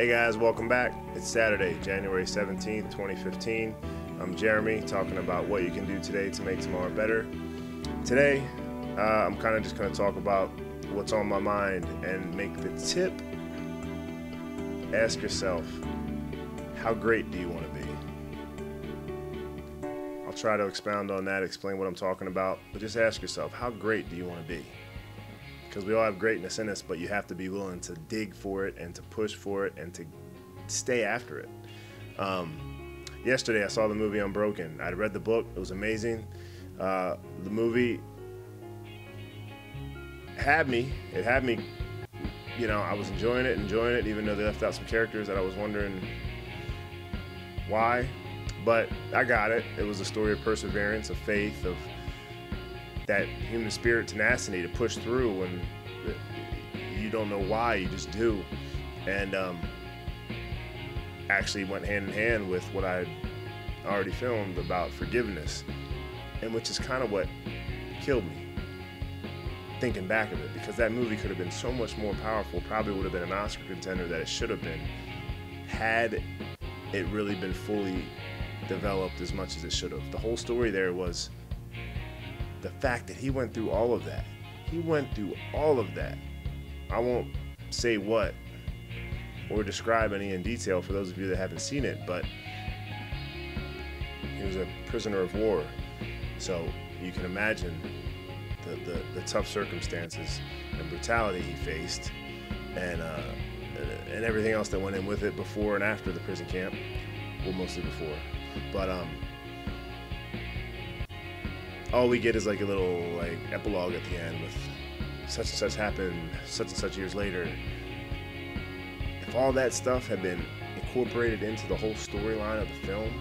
Hey guys, welcome back. It's Saturday, January 17th, 2015. I'm Jeremy, talking about what you can do today to make tomorrow better. Today, I'm kind of just going to talk about what's on my mind and make the tip. Ask yourself, how great do you want to be? I'll try to expound on that, explain what I'm talking about, but just ask yourself, how great do you want to be? Because we all have greatness in us, but you have to be willing to dig for it and to push for it and to stay after it. Yesterday, I saw the movie Unbroken. I'd read the book. It was amazing. The movie had me. It had me, I was enjoying it, even though they left out some characters that I was wondering why. But I got it. It was a story of perseverance, of faith, of that human spirit tenacity to push through when you don't know why, you just do. And actually went hand in hand with what I'd already filmed about forgiveness, and which is kind of what killed me, thinking back of it, because that movie could have been so much more powerful, probably would have been an Oscar contender that it should have been, had it really been fully developed as much as it should have. The whole story there was the fact that he went through all of that. I won't say what or describe any in detail for those of you that haven't seen it, but he was a prisoner of war. So you can imagine the tough circumstances and brutality he faced, and everything else that went in with it before and after the prison camp. Well, mostly before. But all we get is like a little epilogue at the end with such and such happened such and such years later. If all that stuff had been incorporated into the whole storyline of the film,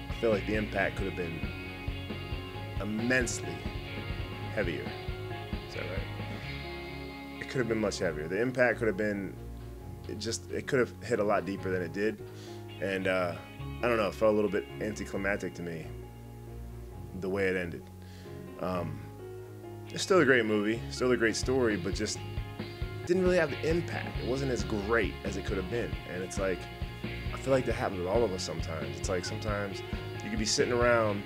I feel like the impact could have been immensely heavier. Is that right? It could have been much heavier. The impact could have been, it could have hit a lot deeper than it did. And I don't know, it felt a little bit anticlimactic to me, the way it ended. It's still a great movie, still a great story, but just didn't really have the impact. It wasn't as great as it could have been. And it's like, I feel like that happens with all of us sometimes. It's like sometimes you could be sitting around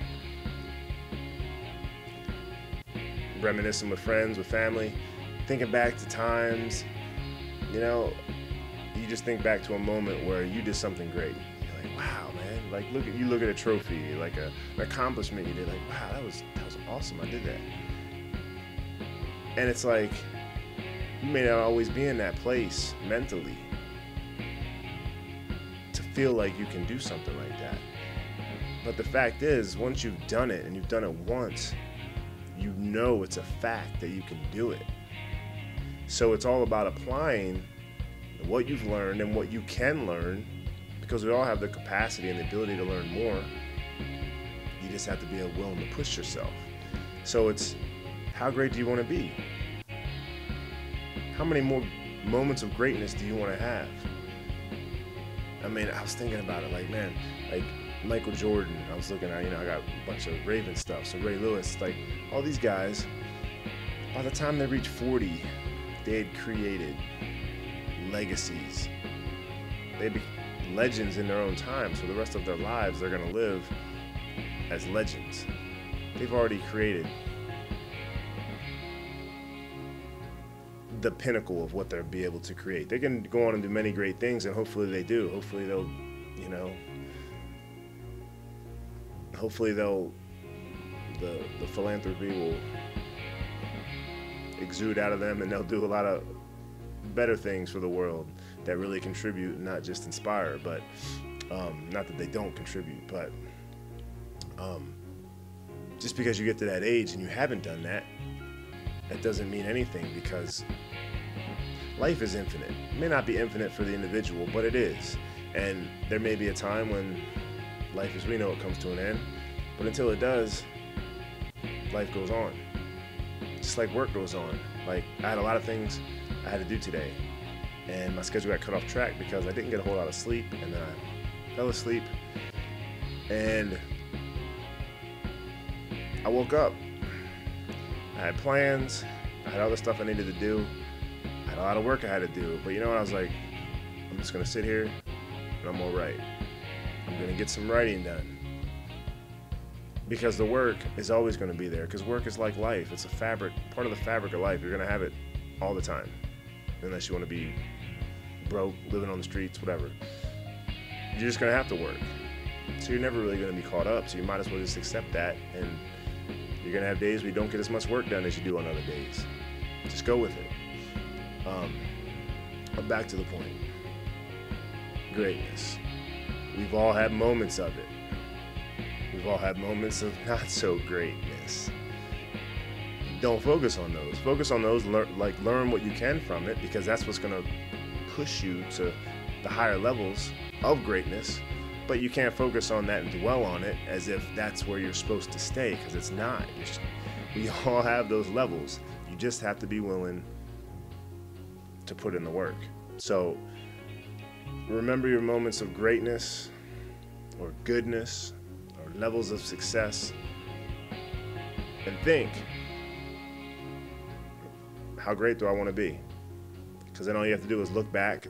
reminiscing with friends, with family, thinking back to times, you just think back to a moment where you did something great. You're like, wow, man. Like, look at a trophy, like an accomplishment you did. Like, wow, that was awesome. I did that. And it's like, you may not always be in that place mentally to feel like you can do something like that. But the fact is, once you've done it, and you've done it once, you know it's a fact that you can do it. So it's all about applying what you've learned and what you can learn, because we all have the capacity and the ability to learn more. You just have to be willing to push yourself. So it's, how great do you want to be? How many more moments of greatness do you want to have? I mean, I was thinking about it, like, man, like Michael Jordan, I was looking at, I got a bunch of Raven stuff, so Ray Lewis, like all these guys, by the time they reached 40, they had created legacies. They'd be legends in their own time, so the rest of their lives they're going to live as legends. They've already created the pinnacle of what they'll be able to create. They can go on and do many great things, and hopefully they do. Hopefully they'll, the philanthropy will exude out of them, and they'll do a lot of better things for the world that really contribute, not just inspire. But not that they don't contribute, but just because you get to that age and you haven't done that, that doesn't mean anything, because life is infinite. It may not be infinite for the individual, but it is. And there may be a time when life as we know it comes to an end, but until it does, life goes on. Just like work goes on. Like, I had a lot of things I had to do today, and my schedule got cut off track because I didn't get a whole lot of sleep, and then I fell asleep, and I woke up. I had plans, I had other stuff I needed to do, I had a lot of work I had to do, but you know what, I was like, I'm just gonna sit here and I'm gonna write. I'm gonna get some writing done. Because the work is always gonna be there, because work is like life. It's a fabric, part of the fabric of life. You're gonna have it all the time. Unless you wanna be broke, living on the streets, whatever. You're just gonna have to work. So you're never really gonna be caught up, so you might as well just accept that, and you're gonna have days where you don't get as much work done as you do on other days. Just go with it. But back to the point. Greatness. We've all had moments of it. We've all had moments of not so greatness. Don't focus on those. Focus on those, learn what you can from it, because that's what's gonna push you to the higher levels of greatness. But you can't focus on that and dwell on it as if that's where you're supposed to stay, because it's not. We all have those levels. You just have to be willing to put in the work. So remember your moments of greatness or goodness or levels of success, and think, how great do I want to be? Because then all you have to do is look back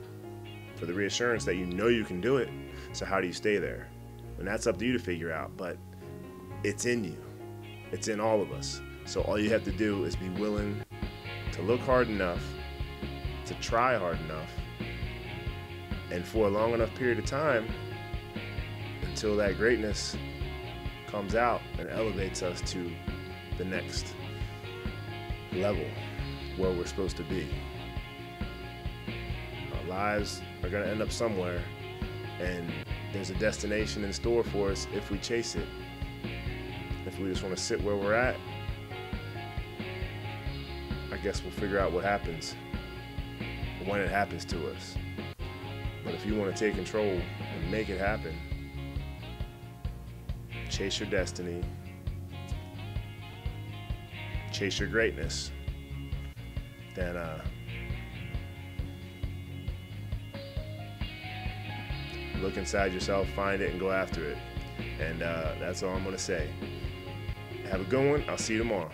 for the reassurance that you know you can do it. So how do you stay there? And that's up to you to figure out, but it's in you. It's in all of us. So all you have to do is be willing to look hard enough, to try hard enough, and for a long enough period of time until that greatness comes out and elevates us to the next level where we're supposed to be. Our lives are going to end up somewhere, and there's a destination in store for us if we chase it. If we just want to sit where we're at, I guess we'll figure out what happens when it happens to us. But if you want to take control and make it happen, chase your destiny, chase your greatness, then look inside yourself, find it, and go after it. And that's all I'm going to say. Have a good one. I'll see you tomorrow.